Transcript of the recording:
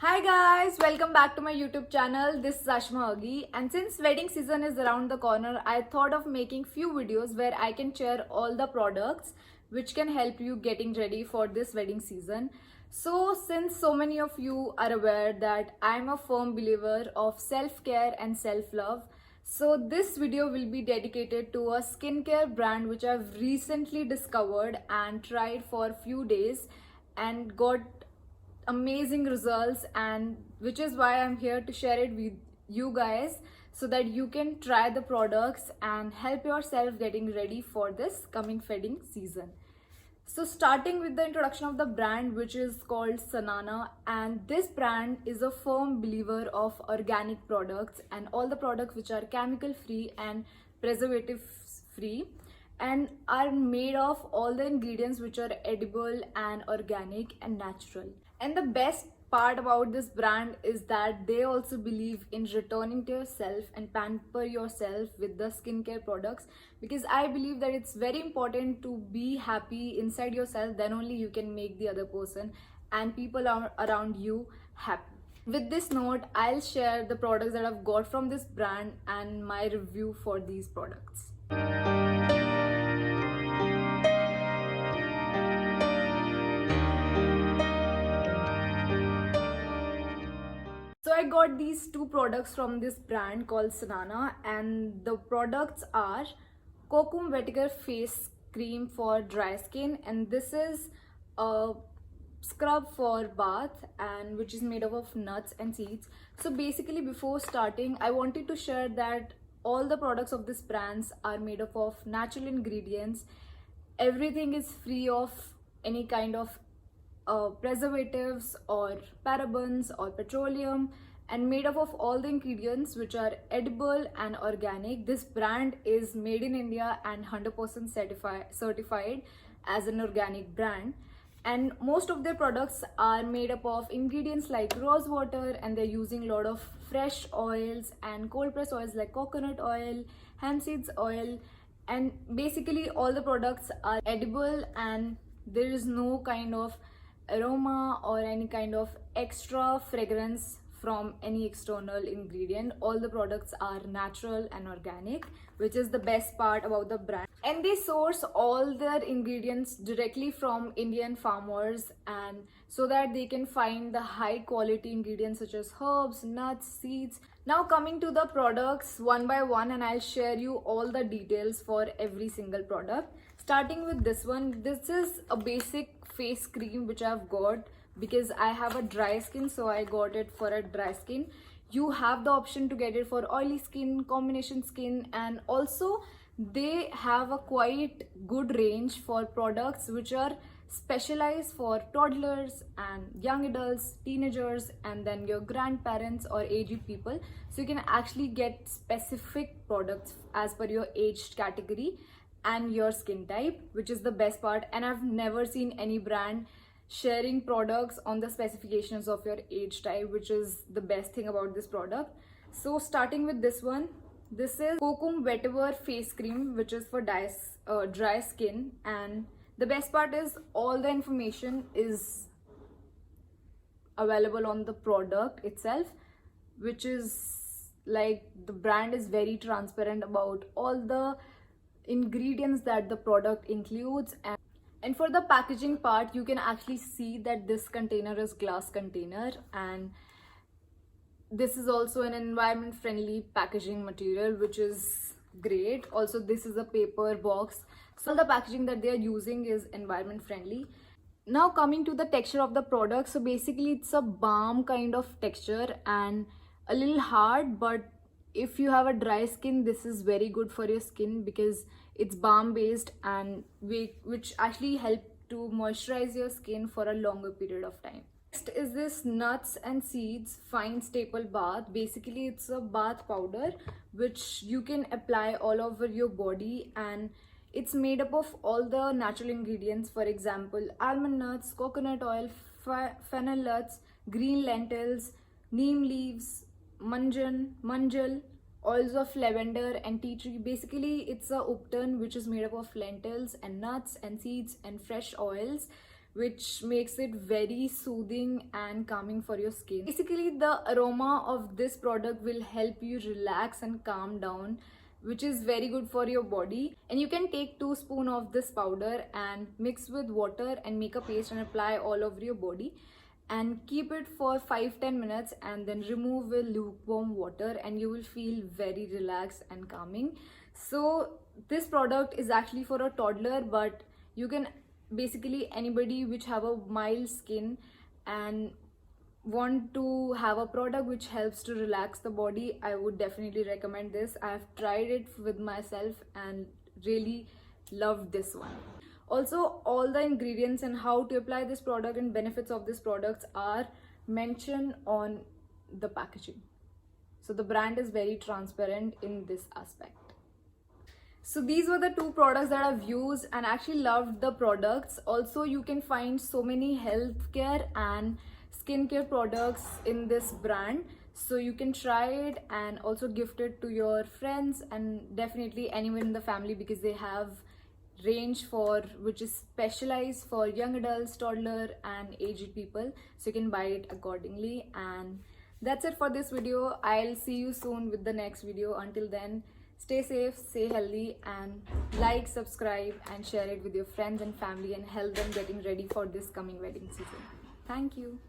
Hi guys, welcome back to my YouTube channel. This is Ashma Agi, and since wedding season is around the corner, I thought of making few videos where I can share all the products which can help you getting ready for this wedding season. So since so many of you are aware that I'm a firm believer of self-care and self-love, so this video will be dedicated to a skincare brand which I've recently discovered and tried for a few days and got amazing results, and which is why I'm here to share it with you guys so that you can try the products and help yourself getting ready for this coming wedding season. So starting with the introduction of the brand, which is called Sanana, and this brand is a firm believer of organic products and all the products which are chemical free and preservative free and are made of all the ingredients which are edible and organic and natural. And the best part about this brand is that they also believe in returning to yourself and pamper yourself with the skincare products, because I believe that it's very important to be happy inside yourself, then only you can make the other person and people around you happy. With this note, I'll share the products that I've got from this brand and my review for these products. So I got these two products from this brand called Sanana, and the products are Kokum Vetiver Face Cream for dry skin, and this is a scrub for bath and which is made up of nuts and seeds. So basically, before starting, I wanted to share that all the products of this brands are made up of natural ingredients. Everything is free of any kind of preservatives or parabens or petroleum, and made up of all the ingredients which are edible and organic. This brand is made in India and 100% certified as an organic brand, and most of their products are made up of ingredients like rose water, and they're using a lot of fresh oils and cold press oils like coconut oil, hemp seeds oil, and basically all the products are edible and there is no kind of aroma or any kind of extra fragrance from any external ingredient. All the products are natural and organic, which is the best part about the brand, and they source all their ingredients directly from Indian farmers, and so that they can find the high quality ingredients such as herbs, nuts, seeds. Now coming to the products one by one, and I'll share you all the details for every single product. Starting with this one, this is a basic face cream which I've got because I have a dry skin, so I got it for a dry skin. You have the option to get it for oily skin, combination skin, and also they have a quite good range for products which are specialized for toddlers and young adults, teenagers, and then your grandparents or aged people. So you can actually get specific products as per your age category and your skin type, which is the best part. And I've never seen any brand sharing products on the specifications of your age type, which is the best thing about this product. So starting with this one, this is Kokum Vetiver Face Cream, which is for dry skin, and the best part is all the information is available on the product itself, which is like the brand is very transparent about all the ingredients that the product includes. And for the packaging part, you can actually see that this container is glass container, and this is also an environment friendly packaging material, which is great. Also, this is a paper box, so the packaging that they are using is environment friendly. Now coming to the texture of the product, so basically it's a balm kind of texture and a little hard, but if you have a dry skin, this is very good for your skin because it's balm based and which actually help to moisturize your skin for a longer period of time. Next is this nuts and seeds fine staple bath. Basically it's a bath powder which you can apply all over your body, and it's made up of all the natural ingredients, for example almond nuts, coconut oil, fennel nuts, green lentils, neem leaves, manjal, oils of lavender and tea tree. Basically it's a upton which is made up of lentils and nuts and seeds and fresh oils, which makes it very soothing and calming for your skin. Basically, the aroma of this product will help you relax and calm down, which is very good for your body. And you can take 2 spoons of this powder and mix with water and make a paste and apply all over your body, and keep it for 5-10 minutes and then remove with lukewarm water, and you will feel very relaxed and calming. So this product is actually for a toddler, but you can basically anybody which have a mild skin and want to have a product which helps to relax the body, I would definitely recommend this. I have tried it with myself and really loved this one. Also, all the ingredients and how to apply this product and benefits of these products are mentioned on the packaging. So the brand is very transparent in this aspect. So these were the 2 products that I've used and actually loved the products. Also, you can find so many healthcare and skincare products in this brand, so you can try it and also gift it to your friends and definitely anyone in the family, because they have range for which is specialized for young adults, toddler and aged people, so you can buy it accordingly. And that's it for this video. I'll see you soon with the next video. Until then, stay safe, stay healthy, and like, subscribe and share it with your friends and family and help them getting ready for this coming wedding season. Thank you.